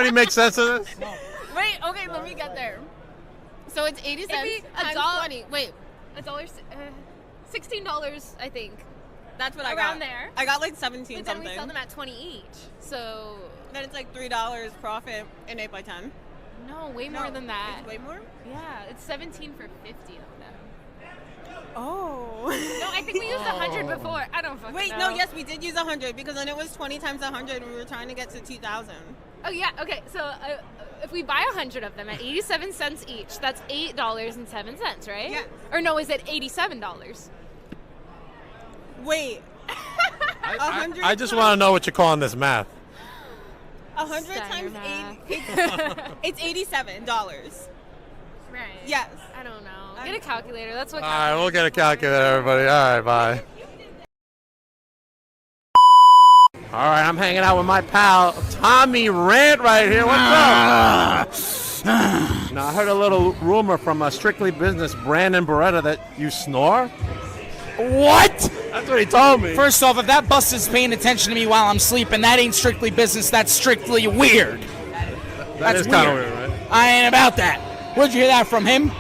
anybody make sense of this? Wait, okay, let me get there. So it's 80 cents times 20. Wait, $1, $16, I think. that's what I got. Around there. I got like 17 But then something. we sell them at 20 each. So Then it's like $3 profit in 8x10. no, way more than that. It's way more? Yeah, it's 17 for 50 of them. Oh. No, I think we used 100 before. I don't fucking Wait, know. no, yes, we did use 100 because then it was 20 times 100 and we were trying to get to 2,000. Oh yeah, okay. So if we buy 100 of them at 87 cents each, that's $8.07, right? Yes. Or no, is it $87? Wait. I just want to know what you're calling this math. 100 Steiner times math. 8, it's $87. Right. Yes. I don't know. Get a calculator. That's what. All right, we'll get a calculator, everybody. All right, bye. All right, I'm hanging out with my pal Tommy Rant right here. What's up? Now, I heard a little rumor from a Strictly Business, Brandon Beretta, that you snore. What? That's what he told me. First off, if that bus is paying attention to me while I'm sleeping, that ain't strictly business. That's strictly weird. That is kind of weird, right? I ain't about that. Where'd you hear that from? Him?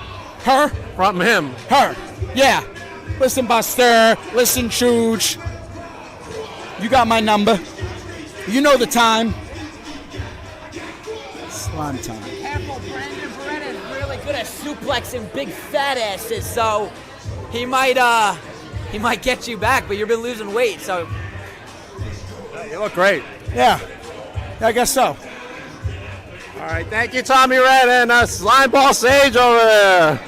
Her? From him. Her. Yeah. Listen, Buster. Listen, Chooch. You got my number. You know the time. Slime time. Careful, Brandon Beretta is really good at suplexing big fat asses, so he might get you back, but you've been losing weight, so You look great. Yeah. I guess so. All right, thank you, Tommy Rant, and Slime Ball Sage over there.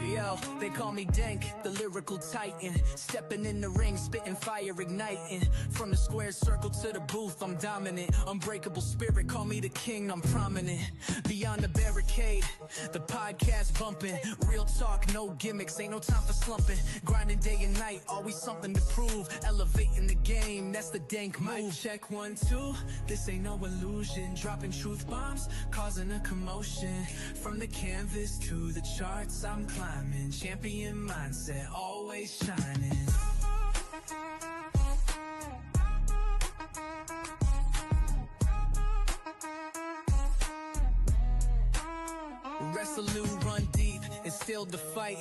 Yo, they call me Dank, the lyrical titan. Stepping in the ring, spitting fire, igniting. From the square circle to the booth, I'm dominant. Unbreakable spirit, call me the king, I'm prominent. Beyond the barricade, the podcast bumping. Real talk, no gimmicks, ain't no time for slumping. Grinding day and night, always something to prove. Elevating the game, that's the Dank move. Check 1, 2, this ain't no illusion. Dropping truth bombs, causing a commotion. From the canvas to the charts, I'm climbing. Champion mindset, always shining. Resolute, run deep, and still the fight.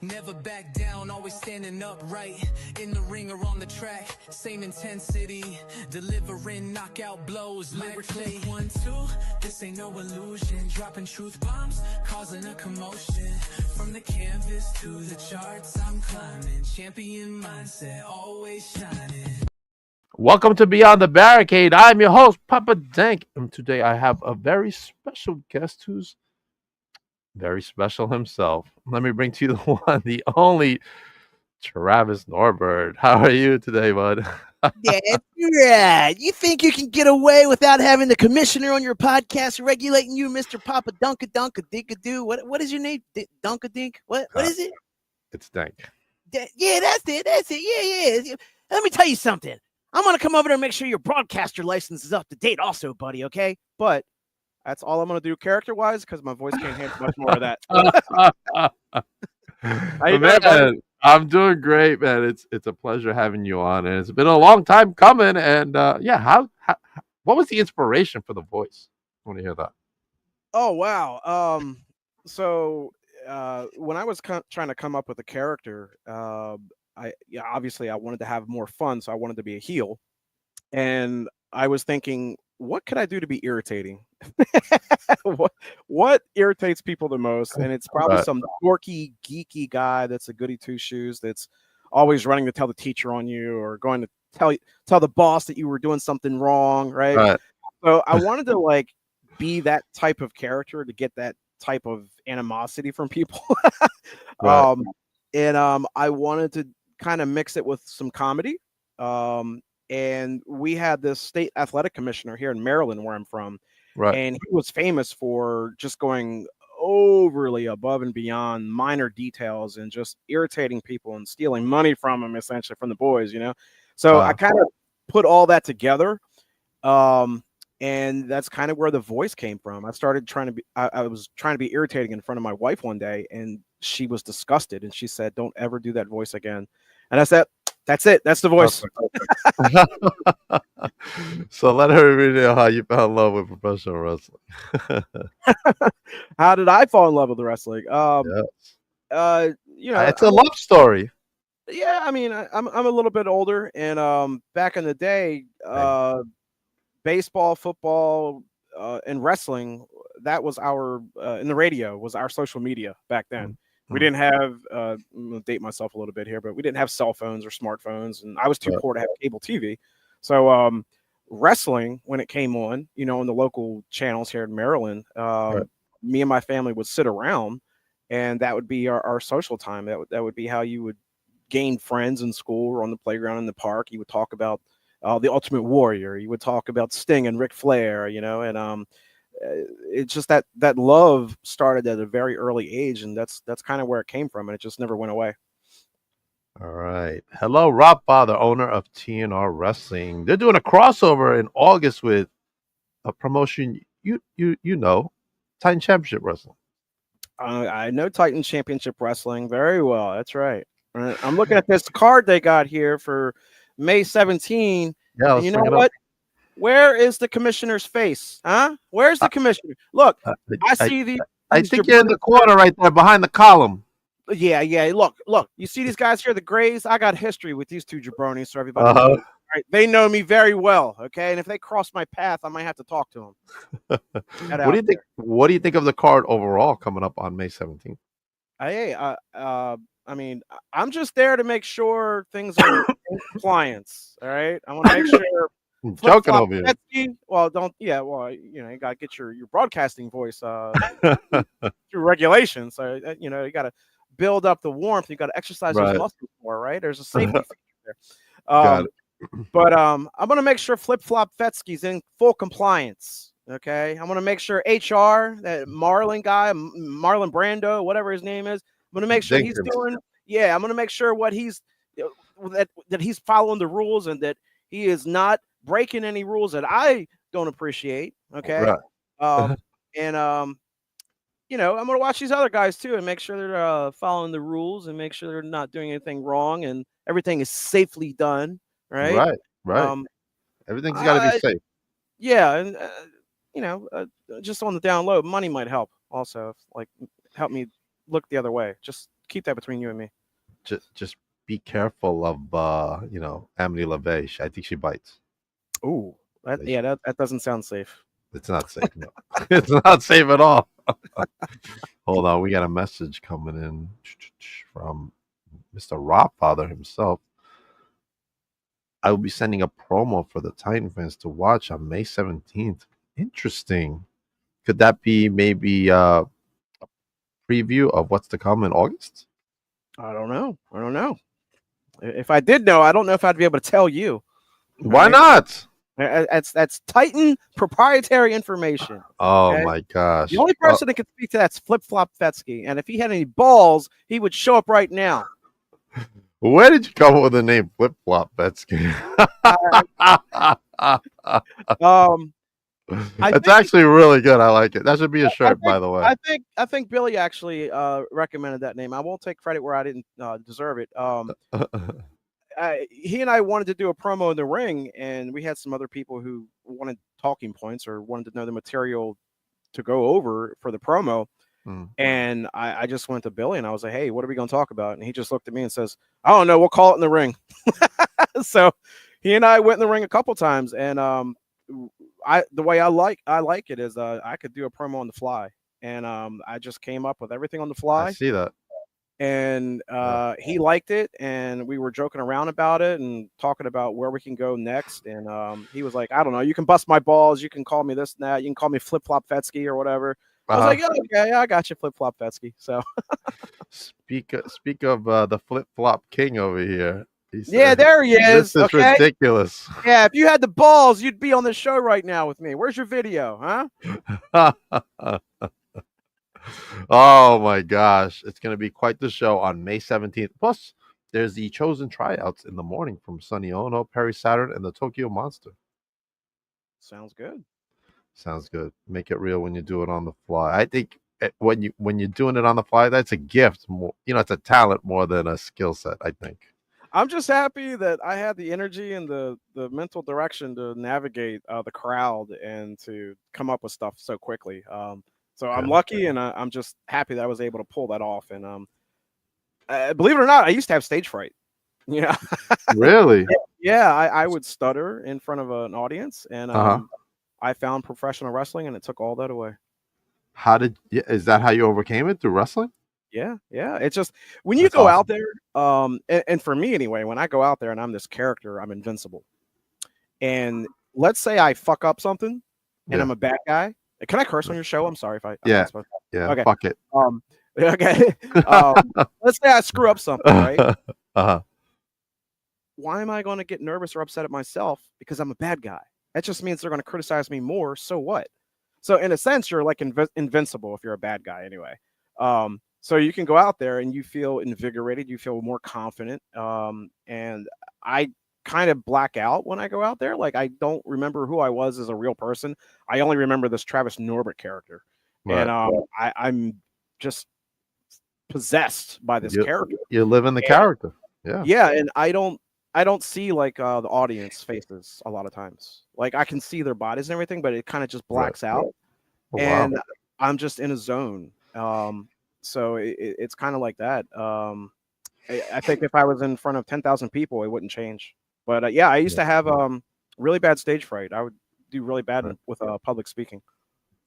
Never back down, always standing upright. In the ring or on the track, same intensity. Delivering knockout blows, lyrically. 1, 2, this ain't no illusion. Dropping truth bombs, causing a commotion. From the canvas to the charts, I'm climbing. Champion mindset, always shining. Welcome to Beyond the Barricade. I'm your host, Papa Dank, and today I have a very special guest who's very special himself. Let me bring to you the one, the only, Travis Norbert. How are you today, bud? That's right. You think you can get away without having the commissioner on your podcast regulating you, Mr. Papa Dunkadoo? What is your name? Dunkadink? What is it? It's Dank. Yeah, that's it. Yeah. Let me tell you something. I'm gonna come over there and make sure your broadcaster license is up to date, also, buddy. Okay? But that's all I'm going to do character-wise because my voice can't handle much more of that. Man, I'm doing great, man. It's a pleasure having you on, and it's been a long time coming. And how what was the inspiration for the voice? I want to hear that. Oh, wow. So when I was trying to come up with a character, obviously I wanted to have more fun, so I wanted to be a heel. And I was thinking, what could I do to be irritating? what irritates people the most? And it's probably some dorky, geeky guy that's a goody two shoes that's always running to tell the teacher on you or going to tell the boss that you were doing something wrong, right? So I wanted to be that type of character to get that type of animosity from people. I wanted to kind of mix it with some comedy. And we had this state athletic commissioner here in Maryland, where I'm from. Right. And he was famous for just going overly above and beyond minor details and just irritating people and stealing money from them, essentially, from the boys, So I kind of put all that together. And that's kind of where the voice came from. I started I was trying to be irritating in front of my wife one day, and she was disgusted and she said, "Don't ever do that voice again." And I said, "That's it. That's the voice." So let everybody know how you fell in love with professional wrestling. How did I fall in love with wrestling? Yes. It's a I mean, love story. yeah, I mean, I'm a little bit older, and back in the day, baseball, football, and wrestling, that was our in the radio was our social media back then. We didn't have I'm gonna date myself a little bit here, but we didn't have cell phones or smartphones, and I was too poor to have cable TV. So wrestling, when it came on, on the local channels here in Maryland, me and my family would sit around, and that would be our social time. That would be how you would gain friends in school or on the playground in the park. You would talk about the Ultimate Warrior. You would talk about Sting and Ric Flair, and it's just that love started at a very early age, and that's kind of where it came from, and it just never went away. All right. Hello, Rob Father, owner of TNR Wrestling. They're doing a crossover in August with a promotion you know, Titan Championship Wrestling. I know Titan Championship Wrestling very well. That's right. I'm looking at this card they got here for May 17. Yeah, and you know what? Where is the commissioner's face? Huh? Where's the commissioner? Look, I see the. I think you're in the corner right there behind the column. Yeah. Look. You see these guys here, the Grays? I got history with these two jabronis, so everybody knows. Right? They know me very well, okay? And if they cross my path, I might have to talk to them. What do you think? What do you think of the card overall coming up on May 17th? Hey, I mean, I'm just there to make sure things are in compliance. All right, I want to make sure. Joking over here. Well, don't. Yeah, well, you got to get your broadcasting voice through regulations. So you got to build up the warmth. You got to exercise those muscles more. Right? There's a safety feature there. Got it. But I'm gonna make sure Flip Flop Fetsky's in full compliance. Okay, I'm gonna make sure HR, that Marlon guy, Marlon Brando, whatever his name is, I'm gonna make sure he's doing. Yeah, I'm gonna make sure what he's that he's following the rules and that he is not breaking any rules that I don't appreciate. Okay, and I'm gonna watch these other guys too and make sure they're following the rules and make sure they're not doing anything wrong and everything is safely done. Right. Everything's got to be safe. Yeah, and just on the down low, money might help. Also, like help me look the other way. Just keep that between you and me. Just be careful of Amity LaVey. I think she bites. Ooh, that doesn't sound safe. It's not safe. No, it's not safe at all. Hold on, we got a message coming in from Mr. Rob Father himself. I will be sending a promo for the Titan fans to watch on May 17th. Interesting. Could that be maybe a preview of what's to come in August? I don't know. If I did know, I don't know if I'd be able to tell you. Why not? That's Titan proprietary information. Oh my gosh. The only person that can speak to that's Flip Flop Fetsky. And if he had any balls, he would show up right now. Where did you come up with the name Flip Flop Betsky? It's actually really good. I like it. That should be a shirt, by the way. I think Billy actually recommended that name. I won't take credit where I didn't deserve it. He and I wanted to do a promo in the ring, and we had some other people who wanted talking points or wanted to know the material to go over for the promo. And I just went to Billy and I was like, hey, what are we going to talk about? And he just looked at me and says, I don't know, we'll call it in the ring. So he and I went in the ring a couple times, and the way I like it is I could do a promo on the fly, and I just came up with everything on the fly. I see that. And he liked it, and we were joking around about it and talking about where we can go next. And he was like, I don't know, you can bust my balls, you can call me this and that, you can call me Flip Flop Fetsky or whatever. I was like, okay, I got you, Flip Flop Fetsky. So speak of the Flip Flop King over here. Yeah, there he is. This is ridiculous. Yeah, if you had the balls, you'd be on the show right now with me. Where's your video, huh? Oh my gosh, it's going to be quite the show on May 17th. Plus, there's the Chosen tryouts in the morning from Sonny Ono, Perry Saturn, and the Tokyo Monster. Sounds good. Sounds good. Make it real when you do it on the fly. I think when you're doing it on the fly, that's a gift. More, it's a talent more than a skill set, I think. I'm just happy that I had the energy and the mental direction to navigate the crowd and to come up with stuff so quickly. So I'm lucky, and I'm just happy that I was able to pull that off. And believe it or not, I used to have stage fright. Really? Yeah, I would stutter in front of an audience, and I found professional wrestling, and it took all that away. Is that how you overcame it, through wrestling? Yeah. It's just when you go out there, and for me anyway, when I go out there and I'm this character, I'm invincible. And let's say I fuck up something, and I'm a bad guy. Can I curse on your show? I'm sorry if I. Yeah. Okay. Fuck it. Okay. Let's say I screw up something, right? Why am I going to get nervous or upset at myself because I'm a bad guy? That just means they're going to criticize me more. So what? So in a sense, you're like invincible if you're a bad guy anyway. So you can go out there and you feel invigorated, you feel more confident. And I kind of black out when I go out there. Like I don't remember who I was as a real person. I only remember this Travis Norbert character. Right. And I'm just possessed by this character. You live in the character. Yeah. Yeah, and I don't see like the audience faces a lot of times. Like I can see their bodies and everything, but it kind of just blacks out. Oh, and wow. I'm just in a zone. So it's kind of like that. I think if I was in front of 10,000 people, it wouldn't change. But yeah, I used to have really bad stage fright. I would do really bad with public speaking.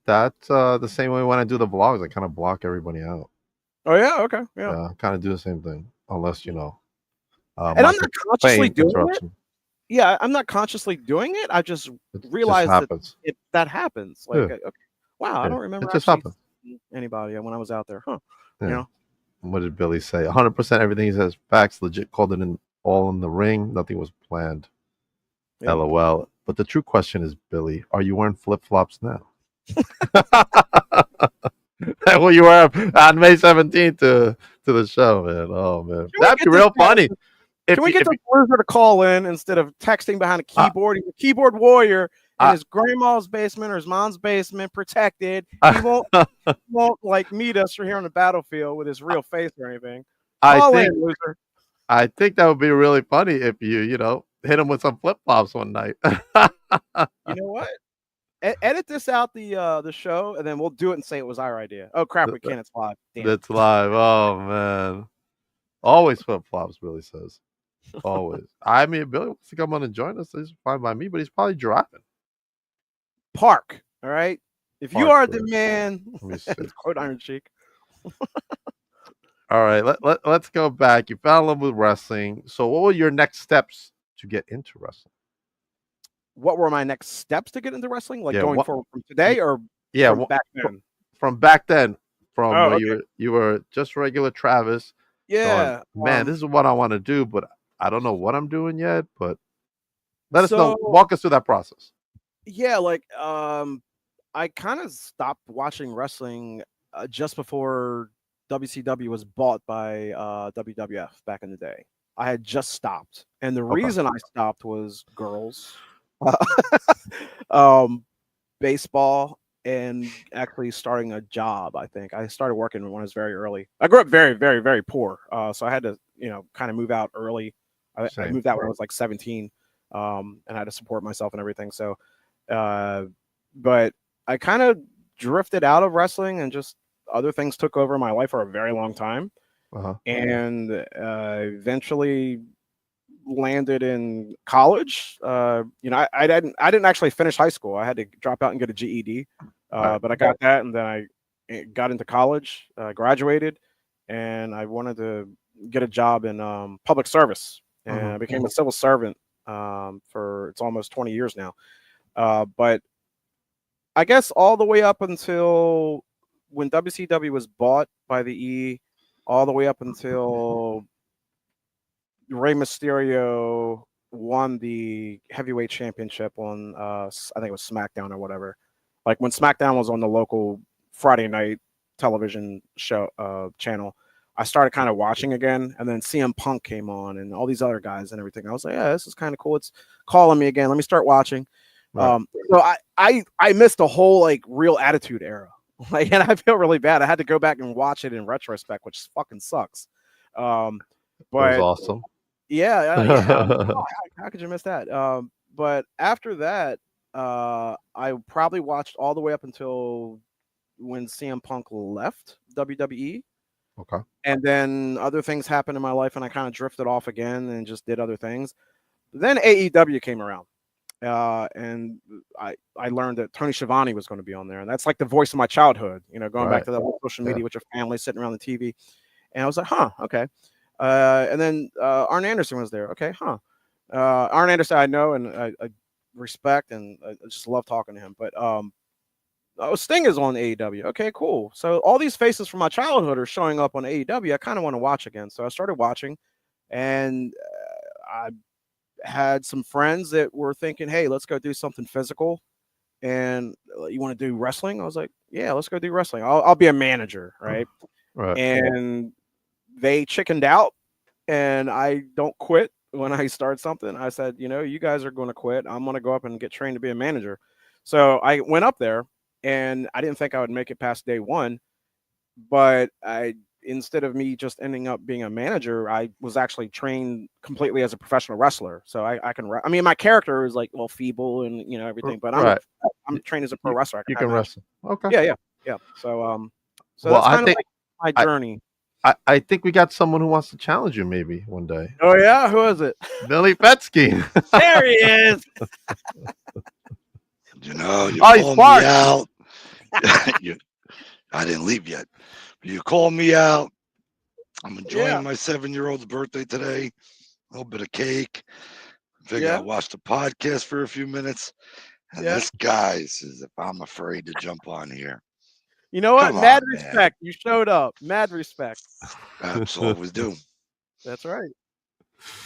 That's the same way when I do the vlogs. I kind of block everybody out. Oh yeah, okay, yeah. I kind of do the same thing, unless and I'm not consciously doing it. Yeah, I'm not consciously doing it. I just realized that happens. Like, okay, wow, I don't remember. It just happens. Anybody when I was out there, huh? Yeah. What did Billy say? 100% everything he says facts. Legit called it all in the ring. Nothing was planned. Yeah. LOL. But the true question is, Billy, are you wearing flip flops now? Well, you were on May 17th to the show, man. Oh man, that'd be real funny. Can we get the loser to call in instead of texting behind a keyboard? He's a keyboard warrior in his grandma's basement or his mom's basement, protected. He won't like meet us here on the battlefield with his real face or anything. Call in, loser. I think that would be really funny if you hit him with some flip flops one night. You know what? Edit this out the show, and then we'll do it and say it was our idea. Oh crap, we can't. It's live. Damn. It's live. Oh man, always flip flops. Billy says, always. I mean, Billy wants to come on and join us. He's fine by me, but he's probably driving. Park. All right. If you are the man, quote Iron Cheek. All right, let's go back. You fell in love with wrestling. So, what were your next steps to get into wrestling? What were my next steps to get into wrestling? Like going forward from today, or from back then? From back then, where you were just regular Travis. Yeah, man, this is what I want to do, but I don't know what I'm doing yet. But let us know. Walk us through that process. Yeah, like I kind of stopped watching wrestling just before WCW was bought by WWF back in the day. I had just stopped, and the reason I stopped was girls. Baseball, and actually starting a job. I think I started working when I was very early. I grew up very, very, very poor, so I had to, kind of move out early. I moved out when I was like 17, and I had to support myself and everything. So, but I kind of drifted out of wrestling, and just other things took over my life for a very long time, and eventually landed in college. I didn't actually finish high school. I had to drop out and get a GED, but I got that, and then I got into college, graduated, and I wanted to get a job in public service, and I became a civil servant for it's almost 20 years now. But I guess all the way up until when WCW was bought by the E, all the way up until Rey Mysterio won the heavyweight championship on I think it was SmackDown or whatever. Like when SmackDown was on the local Friday night television show channel, I started kind of watching again, and then CM Punk came on and all these other guys and everything. I was like, yeah, this is kind of cool. It's calling me again. Let me start watching. Right. So I missed the whole like Real Attitude era Like, and I feel really bad. I had to go back and watch it in retrospect, which fucking sucks. That was But awesome. yeah. How could you miss that? But after that, I probably watched all the way up until when CM Punk left WWE. Okay. And then other things happened in my life, and I kind of drifted off again and just did other things. Then AEW came around, and I learned that Tony Schiavone was going to be on there, and that's like the voice of my childhood. You know, going back to that whole social media with your family, sitting around the TV, and I was like, huh, okay. And then Arn Anderson was there. Okay, huh. Arn Anderson, I know and I respect, and I just love talking to him. But Sting is on AEW. Okay, cool. So all these faces from my childhood are showing up on AEW. I kind of want to watch again. So I started watching, and I had some friends that were thinking, hey, let's go do something physical. And you want to do wrestling? I was like, yeah, let's go do wrestling. I'll be a manager, right? Right. And they chickened out, and I don't quit when I start something. I said, you guys are going to quit. I'm going to go up and get trained to be a manager. So I went up there, and I didn't think I would make it past day one, but instead of me just ending up being a manager, I was actually trained completely as a professional wrestler. So I can, I mean, my character is like, well, feeble and, everything, but I'm trained as a pro wrestler. You can wrestle. Okay. Yeah. So well, that's I kind think of like my journey. I think we got someone who wants to challenge you maybe one day. Oh yeah? Who is it? Billy Petsky. There he is. You called me out. I didn't leave yet. You called me out. I'm enjoying my 7-year-old's birthday today. A little bit of cake. Figure I'll watch the podcast for a few minutes. And this guy says if I'm afraid to jump on here. You know what? Mad respect. You showed up. Mad respect. That's all we do. That's right.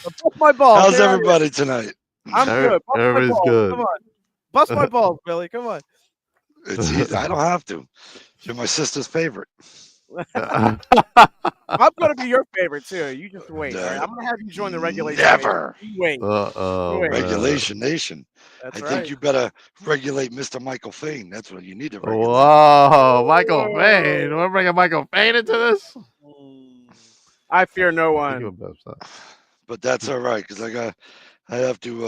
Bust my balls. How's everybody tonight? I'm good. Everybody's good. Come on. Bust my balls, Billy. Come on. It's easy. I don't have to. You're my sister's favorite. I'm going to be your favorite too. You just wait. Right? I'm going to have you join the regulation. Never. You wait. Wait. Regulation Nation. That's I think you better regulate Mr. Michael Fane. That's what you need to regulate. Whoa, Michael Fane. We're bringing Michael Fane into this? I fear no one. But that's all right, because I have to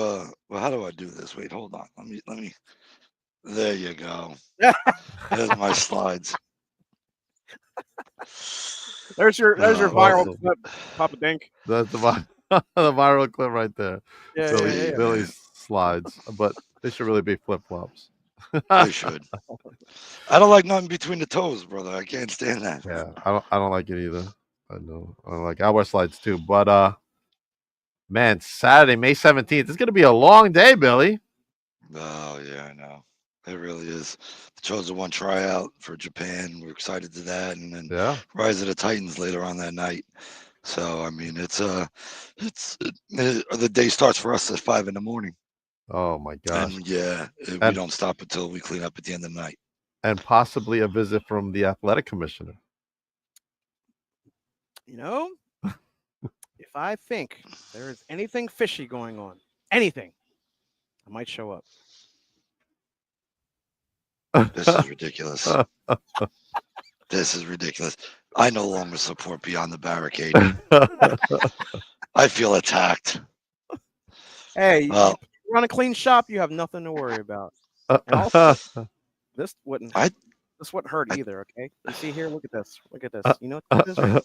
well, how do I do this? Wait, hold on. Let me there you go. There's my slides. There's your viral clip, Papa Dink. That's the viral clip right there. Yeah, Billy's slides, but they should really be flip flops. They should. I don't like nothing between the toes, brother. I can't stand that. Yeah, I don't like it either. I know. I wear slides too, but man, Saturday, May 17th. It's gonna be a long day, Billy. Oh yeah, I know. It really is. The Chosen One tryout for Japan. We're excited to that, and then Rise of the Titans later on that night. So I mean, the day starts for us at 5 a.m. Oh my gosh! And we don't stop until we clean up at the end of the night. And possibly a visit from the athletic commissioner. If I think there is anything fishy going on, anything, I might show up. This is ridiculous. This is ridiculous. I no longer support Beyond the Barricade. I feel attacked. Hey, you run a clean shop, you have nothing to worry about. And also, this wouldn't hurt either, okay? You see here, look at this. Look at this. You know what this is? Right?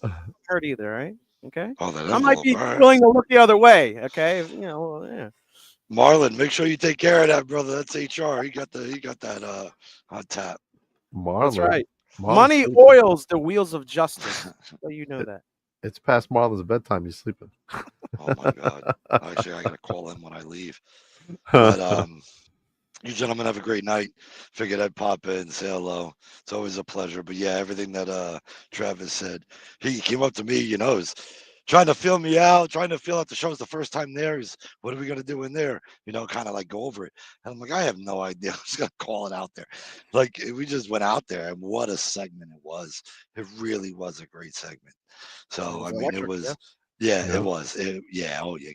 Hurt either, right? Okay. Oh, I might be willing to look the other way, okay? Marlon, make sure you take care of that, brother. That's HR. He got that on tap. Marlon. That's right. Money oils the wheels of justice. So you know that. It's past Marlon's bedtime. He's sleeping. Oh my God. Actually, I gotta call him when I leave. But you gentlemen have a great night. Figured I'd pop in, say hello. It's always a pleasure. But yeah, everything that Travis said, he came up to me, is trying to feel me out, trying to feel out the shows the first time there. Is what are we gonna do in there? Kind of like go over it. And I'm like, I have no idea. I'm just gonna call it out there. Like we just went out there, and what a segment it was. It really was a great segment. So I mean, it was. Yeah, it was.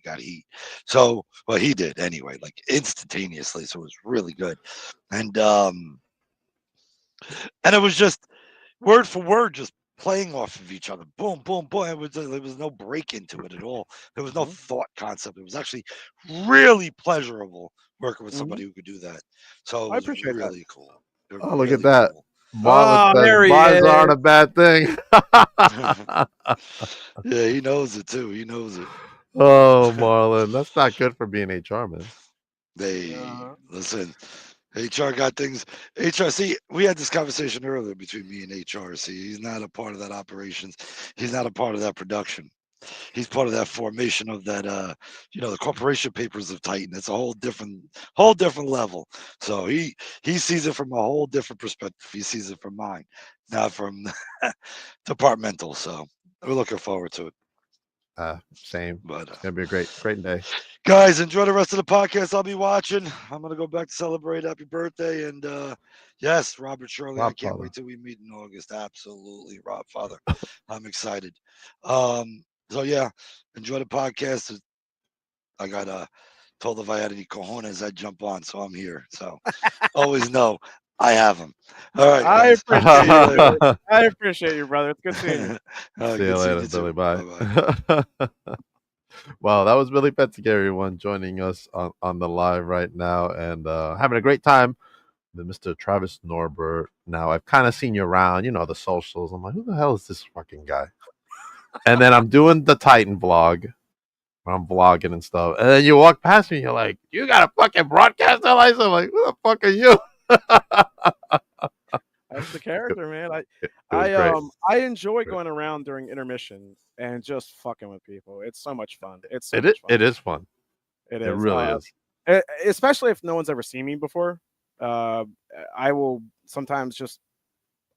Got heat. So, well, he did anyway, like instantaneously. So it was really good. And And it was just word for word, just playing off of each other. Boom, boom, boom. There was no break into it at all. There was no thought concept. It was actually really pleasurable working with somebody who could do that. So it I was appreciate that. really cool. Oh, look at Really that. cool. Marlon Oh, says there he bars aren't is. a bad thing. Yeah, he knows it too. He knows it. Oh, Marlon, that's not good for being HR, man. They Uh-huh. listen. HR got things. HR. See, we had this conversation earlier between me and HR. See, he's not a part of that operations. He's not a part of that production. He's part of that formation of that. The corporation papers of Titan. It's a whole different level. So he sees it from a whole different perspective. He sees it from mine, not from departmental. So we're looking forward to it. Same. But It's gonna be a great day. guys, enjoy the rest of the podcast. I'll be watching. I'm gonna go back to celebrate happy birthday. And yes, Robert Shirley, I Rob can't Father. wait till we meet in August. Absolutely, Rob Father. I'm excited. So yeah, enjoy the podcast. I got told if I had any cojones, I'd jump on, so I'm here. So always know I have them. All right, I guys. appreciate See you you. later. Brother. I appreciate you, brother. It's good seeing you. All right, See you good seeing later, you Billy. too. Bye. Bye. Well, that was Billy Petsky, everyone, joining us on the live right now and having a great time with Mr. Travis Norbert. Now, I've kind of seen you around, the socials. I'm like, who the hell is this fucking guy? And then I'm doing the Titan vlog. I'm vlogging and stuff. And then you walk past me and you're like, you got a fucking broadcaster license? I'm like, who the fuck are you? That's the character, man. It was great. I enjoy going around during intermission and just fucking with people. It's so much fun. It's so It much fun. is fun. It It is. really is. Especially if no one's ever seen me before. Uh, I will sometimes just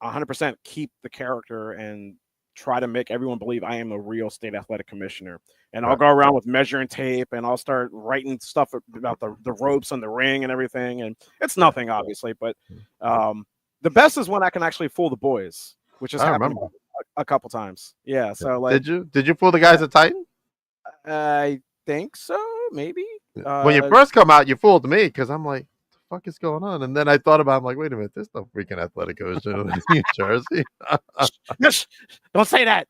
100% keep the character and try to make everyone believe I am the real state athletic commissioner. And I'll Right. go around with measuring tape and I'll start writing stuff about the ropes on the ring and everything. And it's nothing, obviously, but the best is when I can actually fool the boys, which has I happened remember. a couple times. Yeah. So like, Did you fool the guys at Titan? I think so, maybe. When you first come out, you fooled me because I'm like, what the fuck is going on? And then I thought about it, I'm like, wait a minute, there's no freaking athletic commissioner in New Jersey. Don't say that.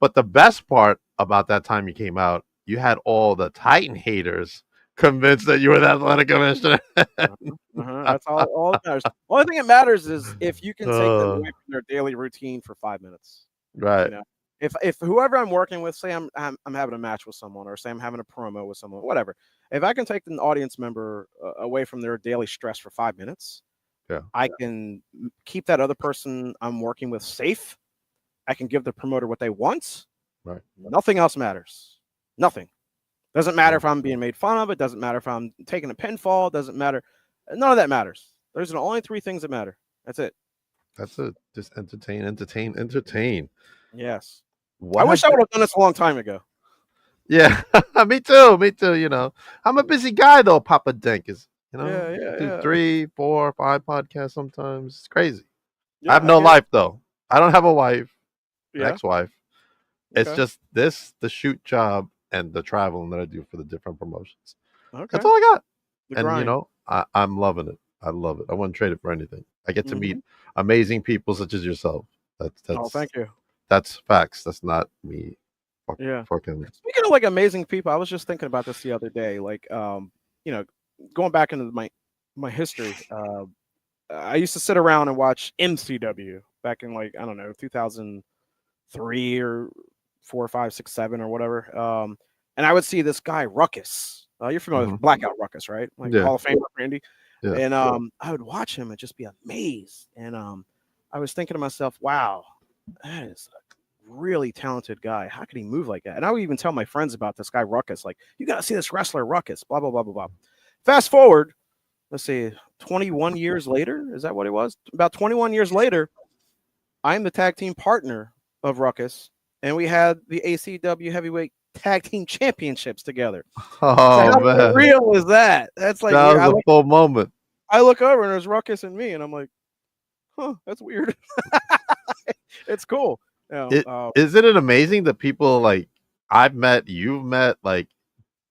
But the best part about that time you came out, you had all the Titan haters convinced that you were the athletic commissioner. That's all that matters. Only thing that matters is if you can take them away from their daily routine for 5 minutes. Right. If whoever I'm working with, say I'm having a match with someone, or say I'm having a promo with someone, whatever. If I can take an audience member away from their daily stress for 5 minutes, yeah, I can keep that other person I'm working with safe. I can give the promoter what they want. Right. Nothing else matters. Nothing. Doesn't matter if I'm being made fun of. It doesn't matter if I'm taking a pinfall. It doesn't matter. None of that matters. There's only 3 things that matter. That's it. That's it. Just entertain. Yes. I wish I would have done this a long time ago. Yeah, me too. I'm a busy guy though. Papa Denk is, do 3, 4, 5 podcasts sometimes. It's crazy. Yeah, I have no life though. I don't have a wife, an ex-wife. It's just the shoot job and the traveling that I do for the different promotions. Okay. That's all I got. The And grind. I'm loving it. I love it. I wouldn't trade it for anything. I get to meet amazing people such as yourself. That's thank you. That's facts. That's not me. Fucking. Speaking of like amazing people, I was just thinking about this the other day. Like, going back into my history, I used to sit around and watch MCW back in like, I don't know, 2003 or 4, 5, 6, 7 or whatever. And I would see this guy Ruckus. You're familiar with Blackout Ruckus, right? Like Hall of Famer Randy. Yeah. And I would watch him and just be amazed. And I was thinking to myself, wow, that is a really talented guy. How could he move like that? And I would even tell my friends about this guy Ruckus, like, you got to see this wrestler Ruckus, blah, blah, blah, blah, blah. Fast forward, let's see, 21 years later, is that what it was? About 21 years later, I'm the tag team partner of Ruckus, and we had the ACW Heavyweight Tag Team Championships together. Oh, so man. How real is that? That's like, that was a full moment. I look over and there's Ruckus and me, and I'm like, huh, that's weird. It's cool. Isn't it amazing that people like you've met, like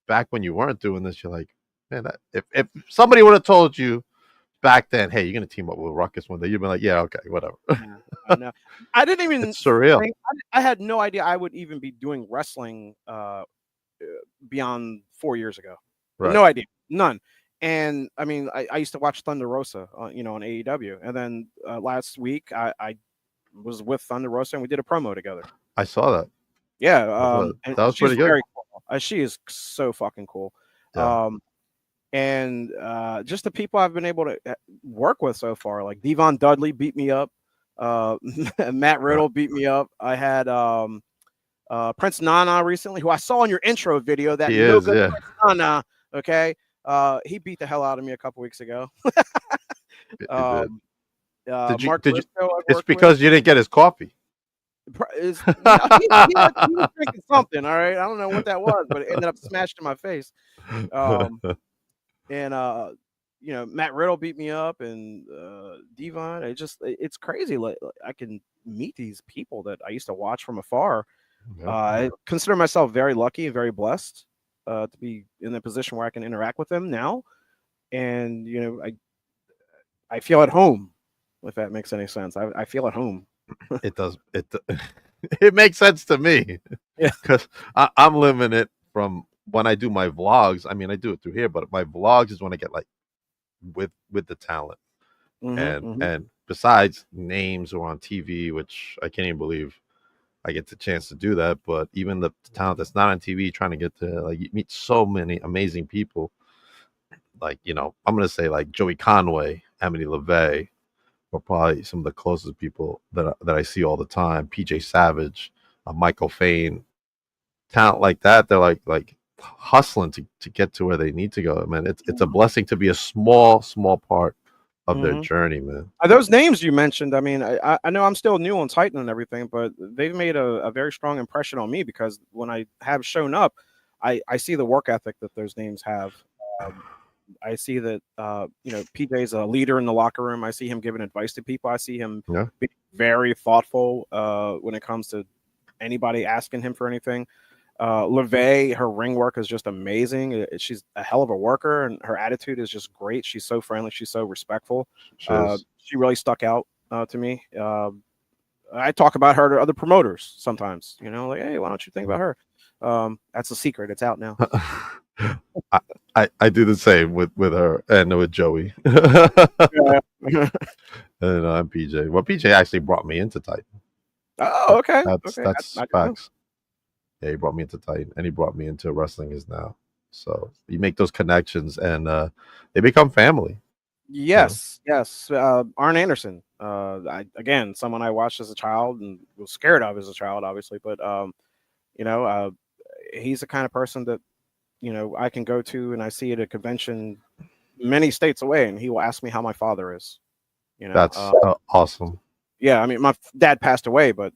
back when you weren't doing this, you're like, man, if somebody would have told you back then, hey, you're gonna team up with Ruckus one day. You'd be like, yeah, okay, whatever. Yeah, I know. I didn't even. It's surreal. I had no idea I would even be doing wrestling beyond 4 years ago. Right. No idea, none. And I mean, I used to watch Thunder Rosa, on AEW, and then last week I was with Thunder Rosa and we did a promo together. I saw that. Yeah, that was pretty good. Very cool. She is so fucking cool. Yeah. And just the people I've been able to work with so far, like Devon Dudley beat me up. Matt Riddle beat me up. I had Prince Nana recently, who I saw in your intro video. That Prince Nana, okay. He beat the hell out of me a couple weeks ago. It's because you didn't get his coffee. He was drinking something. All right, I don't know what that was, but it ended up smashed in my face. Matt Riddle beat me up, and Devon. It's crazy. Like, I can meet these people that I used to watch from afar. I consider myself very lucky and very blessed to be in a position where I can interact with them now, and I feel at home. If that makes any sense, I feel at home. It does. It makes sense to me. Yeah, because I'm living it from when I do my vlogs. I mean, I do it through here, but my vlogs is when I get like with the talent, and besides names or on TV, which I can't even believe I get the chance to do that. But even the talent that's not on TV, trying to get to like meet so many amazing people. Like I'm gonna say like Joey Conway, Emily LeVay. Are probably some of the closest people that I see all the time. PJ Savage, Michael Fain, talent like that. They're like hustling to get to where they need to go. Man, it's a blessing to be a small part of their journey, man. Those names you mentioned, I mean, I know I'm still new on Titan and everything, but they've made a very strong impression on me because when I have shown up, I see the work ethic that those names have. I see that PJ's a leader in the locker room. I see him giving advice to people. I see him being very thoughtful when it comes to anybody asking him for anything. LeVay, her ring work is just amazing. She's a hell of a worker, and her attitude is just great. She's so friendly. She's so respectful. She really stuck out to me. I talk about her to other promoters sometimes. Like, hey, why don't you think about her? That's a secret. It's out now. I do the same with her and with Joey. And I'm PJ. Well, PJ actually brought me into Titan. Oh, okay. That's facts. Yeah, he brought me into Titan, and he brought me into wrestling is now. So you make those connections, and they become family. Yes. Arn Anderson. Again, someone I watched as a child and was scared of as a child, obviously, but he's the kind of person that I can go to and I see at a convention many states away, and he will ask me how my father is. That's awesome. Yeah, I mean, my dad passed away, but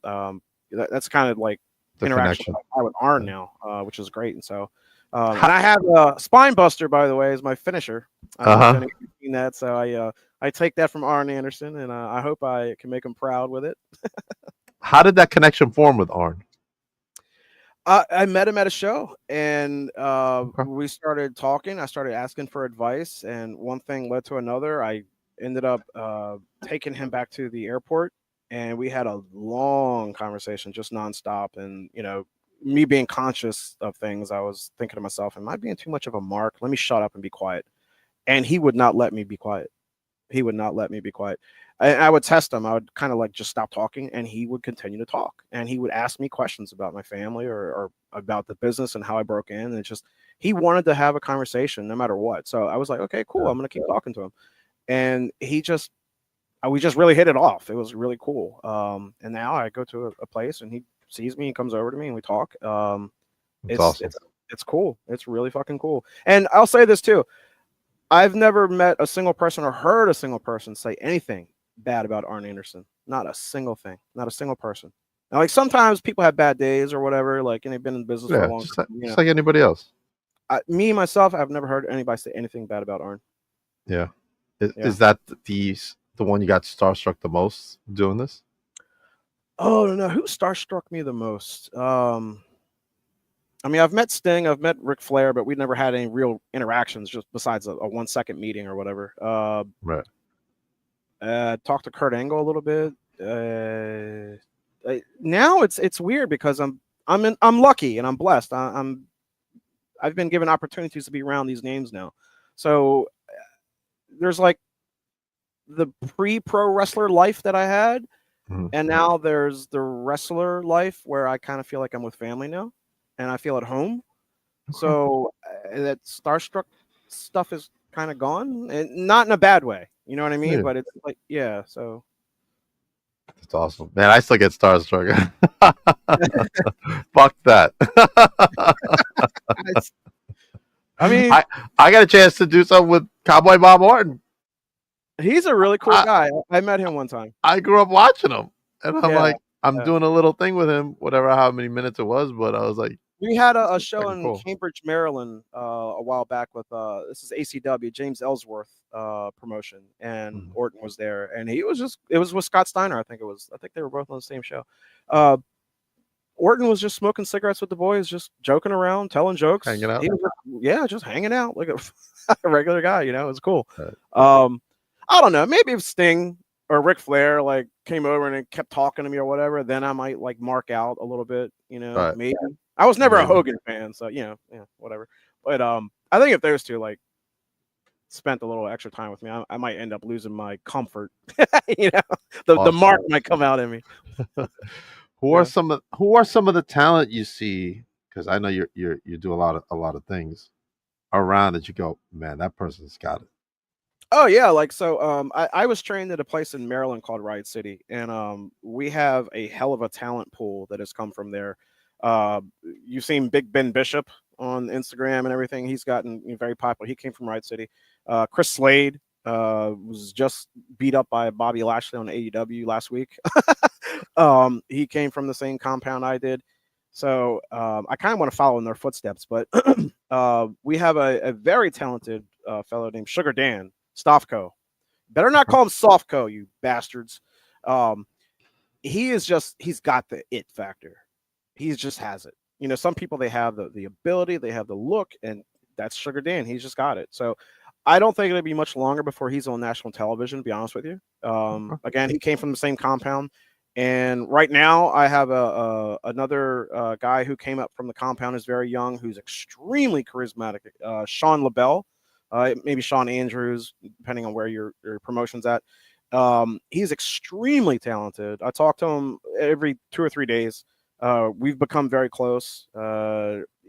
that's kind of like the interaction with Arn now, which is great. And so, and I have a spine buster, by the way, as my finisher. I've seen that, so I take that from Arn Anderson, and I hope I can make him proud with it. How did that connection form with Arn? I met him at a show, and we started talking. I started asking for advice, and one thing led to another. I ended up taking him back to the airport, and we had a long conversation, just nonstop. And me being conscious of things, I was thinking to myself, am I being too much of a mark? Let me shut up and be quiet. And he would not let me be quiet. He would not let me be quiet. I would test him. I would kind of like just stop talking, and he would continue to talk. And he would ask me questions about my family or about the business and how I broke in. And he wanted to have a conversation no matter what. So I was like, okay, cool. I'm going to keep talking to him. And we just really hit it off. It was really cool. And now I go to a place, and he sees me and comes over to me, and we talk. It's awesome. It's cool. It's really fucking cool. And I'll say this too. I've never met a single person or heard a single person say anything bad about Arn Anderson. Not a single thing. Not a single person. Now, like sometimes people have bad days or whatever, like, and they've been in business for a long time. Just like anybody else. Me, myself, I've never heard anybody say anything bad about Arn. Yeah. Is that the one you got starstruck the most doing this? Oh, no. Who starstruck me the most? I mean, I've met Sting, I've met Ric Flair, but we've never had any real interactions just besides a 1 second meeting or whatever. Right. Talked to Kurt Angle a little bit. Now it's weird because I'm lucky and I'm blessed. I've been given opportunities to be around these names now. So there's like the pre-pro wrestler life that I had, and now there's the wrestler life where I kind of feel like I'm with family now, and I feel at home. So that starstruck stuff is kind of gone, and not in a bad way. You know what I mean? Yeah. But it's like, yeah. So That's awesome, man. I still get starstruck. Fuck that. I mean, I got a chance to do something with Cowboy Bob Orton. he's a really cool guy. I met him one time. I grew up watching him, and I'm Yeah, like, I'm yeah. doing a little thing with him, whatever, how many minutes it was, but I was like, We had a show fucking in cool. Cambridge, Maryland, a while back with this is ACW, James Ellsworth promotion, and Orton was there, and it was with Scott Steiner, I think they were both on the same show. Orton was just smoking cigarettes with the boys, just joking around, telling jokes, Hanging out? He was just hanging out like a regular guy, you know. It was cool. Right. I don't know, maybe if Sting or Ric Flair like came over and kept talking to me or whatever, then I might like mark out a little bit, you know. Right. Maybe I was never a Maybe. Hogan fan, so yeah, whatever. But I think if those two like spent a little extra time with me, I might end up losing my comfort. You know, the Awesome. mark might come out in me. Who are some of the talent you see? Because I know you do a lot of things around that you go, man, that person's got it. Oh yeah, like so. I was trained at a place in Maryland called Riot City, and we have a hell of a talent pool that has come from there. You've seen Big Ben Bishop on Instagram and everything. He's gotten very popular. He came from Riot City. Chris Slade was just beat up by Bobby Lashley on AEW last week. He came from the same compound I did. So I kind of want to follow in their footsteps. But we have a very talented fellow named Sugar Dan Stofko. Better not call him Softco, you bastards. He's got the it factor. He just has it. You know, some people, they have the ability, they have the look, and that's Sugar Dan. He's just got it. So I don't think it'll be much longer before he's on national television, to be honest with you. Again, he came from the same compound. And right now I have another guy who came up from the compound, is very young, who's extremely charismatic, Sean LaBelle, maybe Sean Andrews, depending on where your promotion's at. He's extremely talented. I talk to him every 2 or 3 days. We've become very close.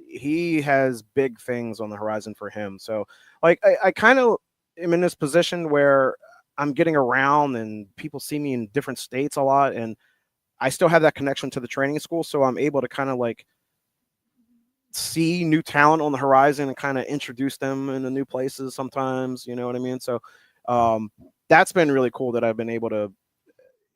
He has big things on the horizon for him. So like I kind of am in this position where I'm getting around and people see me in different states a lot, and I still have that connection to the training school. So I'm able to kind of like see new talent on the horizon and kind of introduce them into new places sometimes, you know what I mean? So that's been really cool that I've been able to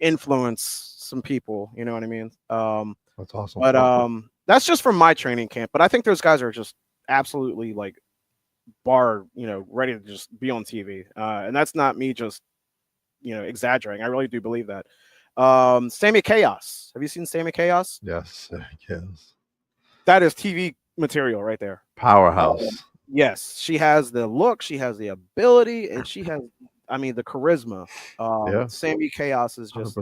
influence some people, you know what I mean? That's awesome. But that's just from my training camp. But I think those guys are just absolutely like ready to just be on TV. And that's not me just, exaggerating. I really do believe that. Sammy Chaos. Have you seen Sammy Chaos? Yes. That is TV material right there. Powerhouse. Yes. She has the look, she has the ability, and she has, the charisma. Yeah. Sammy Chaos is just,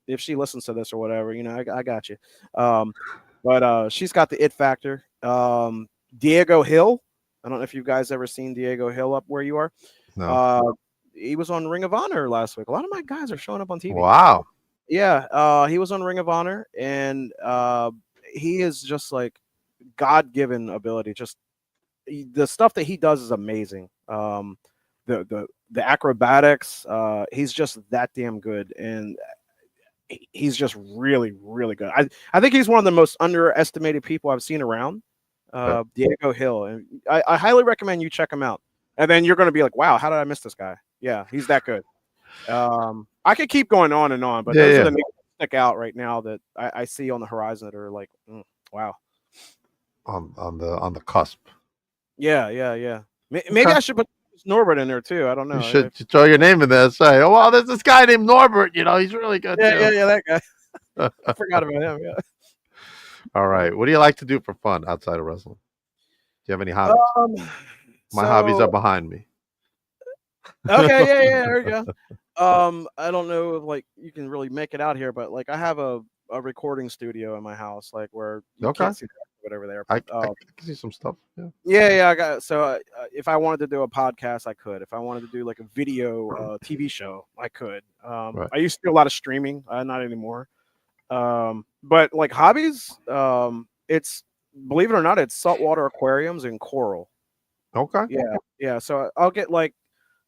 if she listens to this or whatever, I got you. But she's got the it factor. Diego Hill. I don't know if you guys ever seen Diego Hill up where you are. No. He was on Ring of Honor last week. A lot of my guys are showing up on TV. Wow. Yeah. He was on Ring of Honor, and he is just like God-given ability. Just the stuff that he does is amazing. The acrobatics, he's just that damn good, and he's just really, really good. I think he's one of the most underestimated people I've seen around. Diego Hill, and I highly recommend you check him out. And then you're going to be like, wow, how did I miss this guy? Yeah, he's that good. I could keep going on and on, but those are the names that stick out right now that I see on the horizon that are like, wow. On the cusp. Yeah. Maybe I should put Norbert in there too. I don't know. You should throw your name in there and say, oh, well, there's this guy named Norbert. He's really good. Yeah, that guy. I forgot about him. Yeah. All right. What do you like to do for fun outside of wrestling? Do you have any hobbies? My hobbies are behind me. Okay, yeah, there you go. I don't know if like you can really make it out here, but like I have a recording studio in my house, like where you Okay. can't see whatever there. I But, can see some stuff. Yeah. yeah, I got so if I wanted to do a podcast, I could. If I wanted to do like a video TV show, I could. Right. I used to do a lot of streaming, not anymore. But like hobbies, it's believe it or not, it's saltwater aquariums and coral. Okay. Yeah. So I'll get like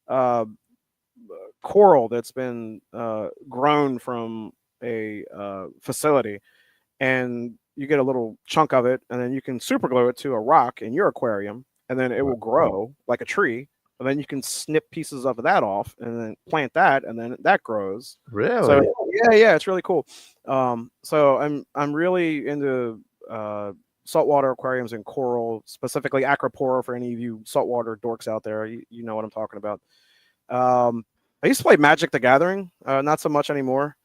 uh, coral that's been grown from a facility, and you get a little chunk of it, and then you can super glue it to a rock in your aquarium, and then it will grow like a tree. And then you can snip pieces of that off, and then plant that, and then that grows. Really? So yeah, it's really cool. So I'm really into saltwater aquariums and coral, specifically acropora. For any of you saltwater dorks out there, you know what I'm talking about. I used to play Magic the Gathering, not so much anymore.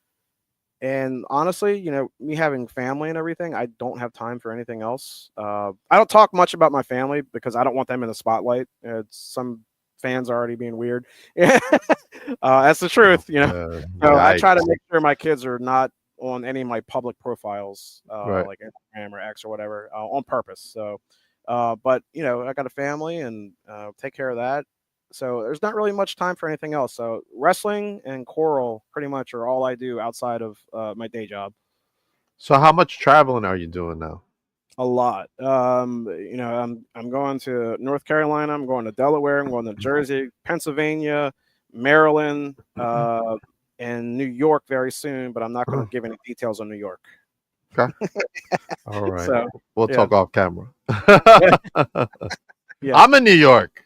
And honestly, you know, me having family and everything, I don't have time for anything else. I don't talk much about my family because I don't want them in the spotlight. Some fans are already being weird. Yeah, that's the truth, you know. So I try to make sure my kids are not on any of my public profiles, like Instagram or X or whatever, on purpose. So, but you know, I got a family and take care of that. So there's not really much time for anything else. So wrestling and choral pretty much are all I do outside of my day job. So how much traveling are you doing now? A lot. You know, I'm going to North Carolina. I'm going to Delaware. I'm going to Jersey, Pennsylvania, Maryland, and New York very soon. But I'm not going to give any details on New York. Okay. All right. So, we'll talk off camera. Yeah. I'm in New York.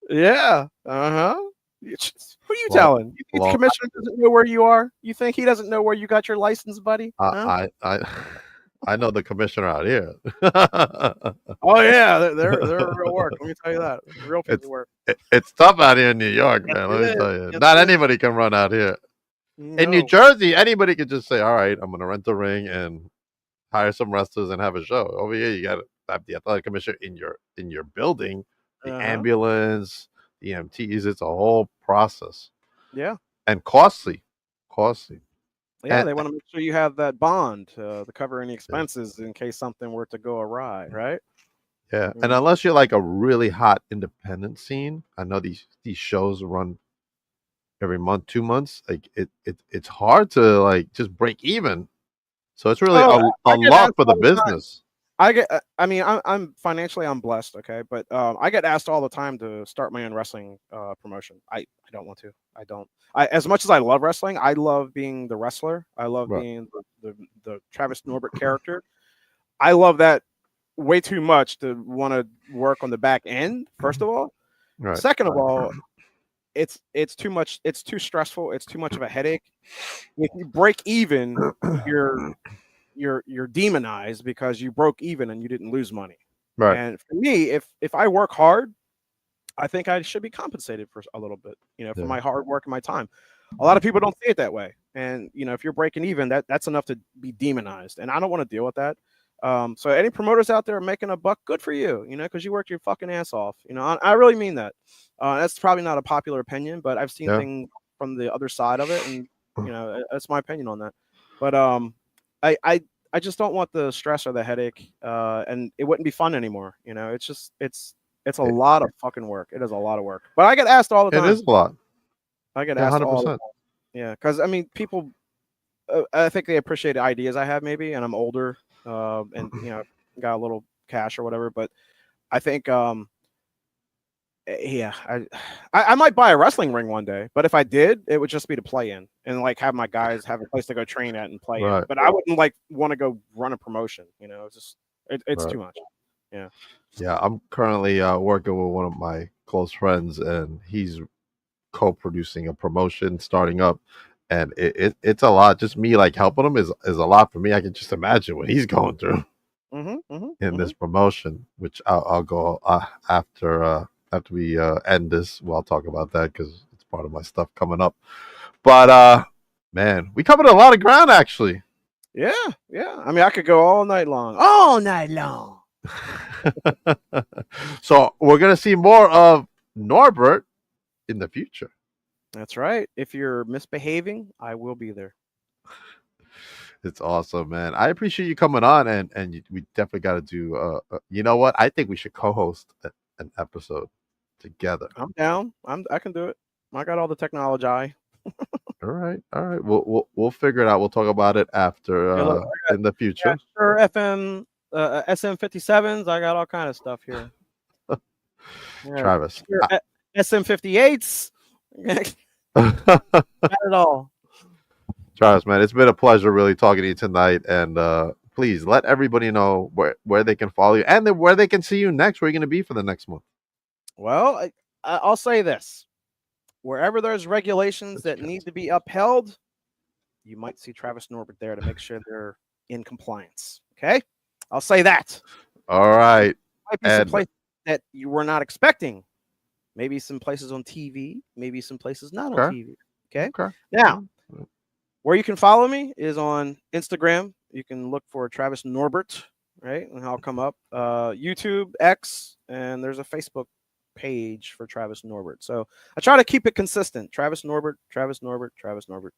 Yeah. Who are you telling? You think the commissioner doesn't know where you are? You think he doesn't know where you got your license, buddy? I know the commissioner out here. Oh yeah, they're real work. Let me tell you that. Real piece of work. It's tough out here in New York, man. Let me tell you. Not anybody can run out here. No. In New Jersey, anybody could just say, "All right, I'm going to rent a ring and hire some wrestlers and have a show." Over here, you got to have the athletic commissioner in your building, the ambulance, the EMTs. It's a whole process. Yeah, and costly. Yeah, they want to make sure you have that bond to cover any expenses in case something were to go awry, right? Yeah, and unless you're like a really hot independent scene, I know these shows run every month, 2 months. Like it's hard to like just break even. So it's really a lot for the business. I mean, I'm financially I'm blessed, okay, but I get asked all the time to start my own wrestling promotion. I don't want to. I don't. As much as I love wrestling, I love being the wrestler. I love being the Travis Norbert character. I love that way too much to want to work on the back end. First of all, second of all, it's too much. It's too stressful. It's too much of a headache. If you break even, you're demonized because you broke even and you didn't lose money. Right. And for me, if I work hard, I think I should be compensated for a little bit, you know, for my hard work and my time. A lot of people don't see it that way. And, you know, if you're breaking even, that's enough to be demonized. And I don't want to deal with that. So any promoters out there making a buck, good for you, you know, because you worked your fucking ass off. You know, I really mean that. That's probably not a popular opinion, but I've seen things from the other side of it. And, you know, that's my opinion on that. But I just don't want the stress or the headache, and it wouldn't be fun anymore. You know, it's a lot of fucking work. It is a lot of work. But I get asked all the time. It is a lot. I get asked 100%. All the time. Yeah, because I mean, people, I think they appreciate the ideas I have maybe, and I'm older, and you know, got a little cash or whatever. But I think, yeah, I might buy a wrestling ring one day, but if I did, it would just be to play in and like have my guys have a place to go train at and play in. But I wouldn't like want to go run a promotion. You know, it's just it's too much. Yeah. Yeah, I'm currently working with one of my close friends, and he's co-producing a promotion starting up, and it's a lot. Just me like helping him is a lot for me. I can just imagine what he's going through in this promotion, which I'll go after we end this. Well, I'll talk about that because it's part of my stuff coming up. But man, we covered a lot of ground actually. Yeah. I mean, I could go all night long. All night long. So we're gonna see more of Norbert in the future. That's right. If you're misbehaving, I will be there. It's awesome, man. I appreciate you coming on, and we definitely got to do. You know what? I think we should co-host an episode together. I'm down. I can do it. I got all the technology. All right, all right. We'll figure it out. We'll talk about it after in the future. Sure, FM SM57s. I got all kind of stuff here. Travis, SM58s. Got it all. Travis, man, it's been a pleasure really talking to you tonight. And please let everybody know where they can follow you and then where they can see you next. Where you're going to be for the next month. Well, I'll say this: wherever there's regulations that need to be upheld, you might see Travis Norbert there to make sure they're in compliance. Okay, I'll say that. All right. Might be some places that you were not expecting. Maybe some places on TV. Maybe some places not on TV. Okay. Now, where you can follow me is on Instagram. You can look for Travis Norbert, right? And I'll come up. YouTube, X, and there's a Facebook page for Travis Norbert. So I try to keep it consistent. Travis Norbert, Travis Norbert, Travis Norbert.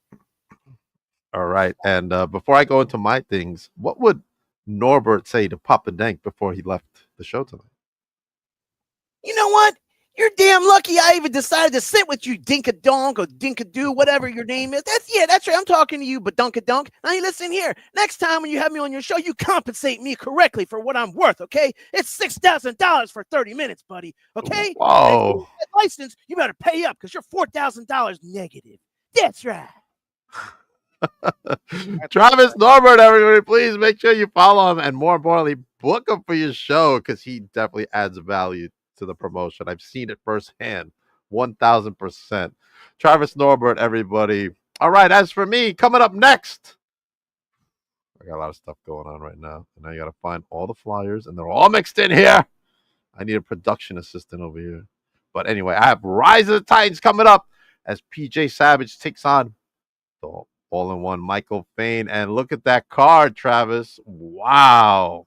All right. And before I go into my things, what would Norbert say to Papa Dank before he left the show tonight? You know what? You're damn lucky I even decided to sit with you, Dinkadonk or Dinkadoo, whatever your name is. That's right. I'm talking to you, but Dunkadunk. Now you listen here. Next time when you have me on your show, you compensate me correctly for what I'm worth, okay? It's $6,000 for 30 minutes, buddy. Okay? Whoa. License, you better pay up because you're $4,000 negative. That's right. Travis Norbert, everybody, please make sure you follow him and more importantly, book him for your show because he definitely adds value to the promotion. I've seen it firsthand, 1,000%. Travis Norbert, everybody. All right, as for me, coming up next, I got a lot of stuff going on right now, and I got to find all the flyers, and they're all mixed in here. I need a production assistant over here. But anyway, I have Rise of the Titans coming up as PJ Savage takes on the all-in-one Michael Fain. And look at that card, Travis. Wow.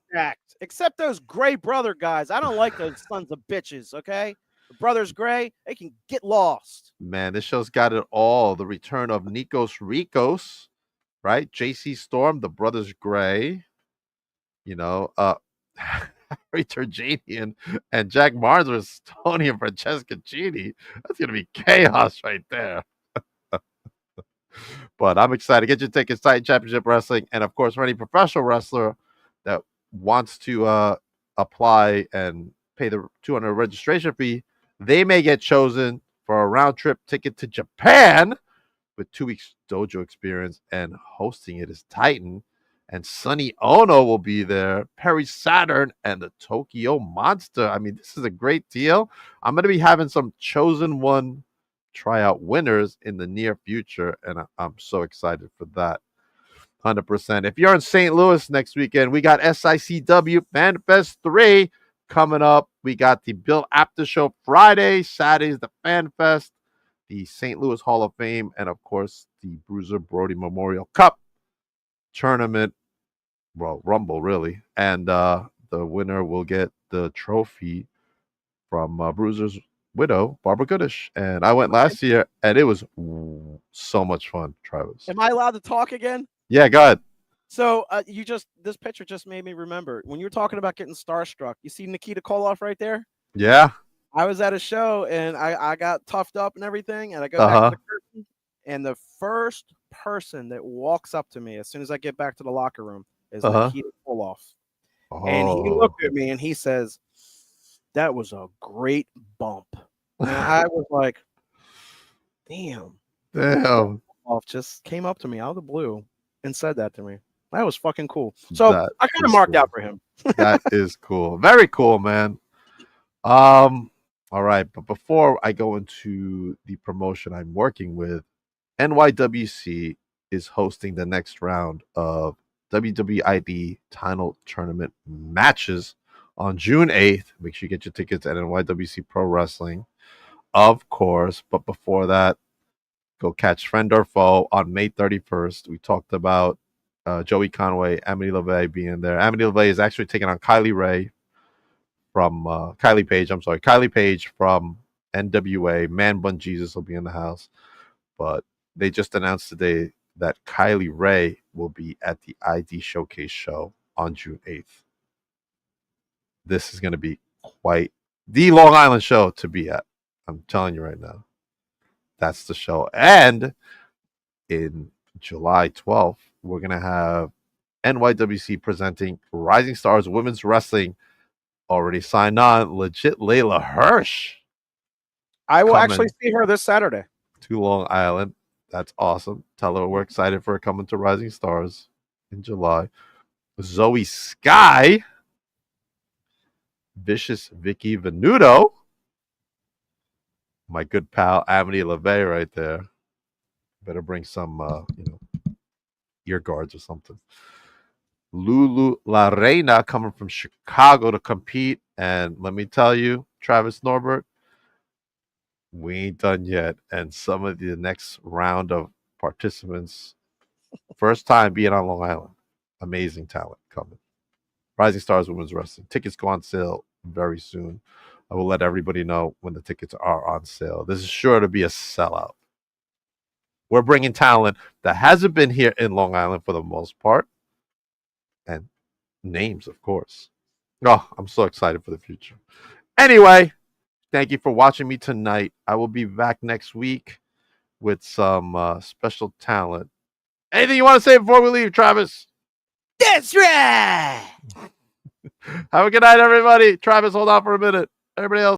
Except those Gray brother guys. I don't like those sons of bitches, okay? The brothers Gray, they can get lost. Man, this show's got it all. The return of Nikos Rikos, right? JC Storm, the brothers Gray. You know, Harry Turjanian and Jack Barnes versus Tony and Francesca Chini. That's going to be chaos right there. But I'm excited. Get your tickets, Titan Championship Wrestling. And, of course, for any professional wrestler that wants to apply and pay the $200 registration fee, they may get chosen for a round-trip ticket to Japan with 2 weeks dojo experience, and hosting it is Titan. And Sonny Ono will be there, Perry Saturn, and the Tokyo Monster. I mean, this is a great deal. I'm going to be having some chosen one tryout winners in the near future, and I'm so excited for that. 100%. If you're in St. Louis next weekend, we got SICW FanFest 3 coming up. We got the Bill Apter Show Friday. Saturday's the FanFest, the St. Louis Hall of Fame, and of course, the Bruiser Brody Memorial Cup tournament. Well, Rumble, really. And the winner will get the trophy from Bruiser's widow, Barbara Goodish. And I went last year, and it was so much fun, Travis. Am I allowed to talk again? Yeah, go ahead. So this picture just made me remember when you were talking about getting starstruck. You see Nikita Koloff right there? Yeah. I was at a show and I got toughed up and everything, and I go back to the curtain, and the first person that walks up to me as soon as I get back to the locker room is Nikita Koloff. And he looked at me and he says, "That was a great bump." And I was like, damn. Koloff just came up to me out of the blue and said that to me. That was fucking cool. So I kind of marked out for him. That is cool. Very cool, man. All right. But before I go into the promotion I'm working with, NYWC is hosting the next round of WWID title tournament matches on June 8th. Make sure you get your tickets at NYWC Pro Wrestling, of course. But before that, go catch Friend or Foe on May 31st. We talked about Joey Conway, Amity LeVay being there. Amity LeVay is actually taking on Kylie Page from NWA. Man Bun Jesus will be in the house. but they just announced today that Kylie Ray will be at the ID Showcase show on June 8th. This is going to be quite the Long Island show to be at. I'm telling you right now. That's the show. And in July 12th, we're going to have NYWC presenting Rising Stars Women's Wrestling. Already signed on. Legit Layla Hirsch. I will actually see her this Saturday. To Long Island. That's awesome. Tell her we're excited for her coming to Rising Stars in July. Zoe Sky. Vicious Vicky Venuto. My good pal Amity LeVay right there. Better bring some ear guards or something. Lulu La Reina coming from Chicago to compete. And let me tell you, Travis Norbert, we ain't done yet. And some of the next round of participants, first time being on Long Island. Amazing talent coming. Rising Stars Women's Wrestling. Tickets go on sale very soon. I will let everybody know when the tickets are on sale. This is sure to be a sellout. We're bringing talent that hasn't been here in Long Island for the most part. And names, of course. Oh, I'm so excited for the future. Anyway, thank you for watching me tonight. I will be back next week with some special talent. Anything you want to say before we leave, Travis? That's right. Have a good night, everybody. Travis, hold on for a minute. Everybody else.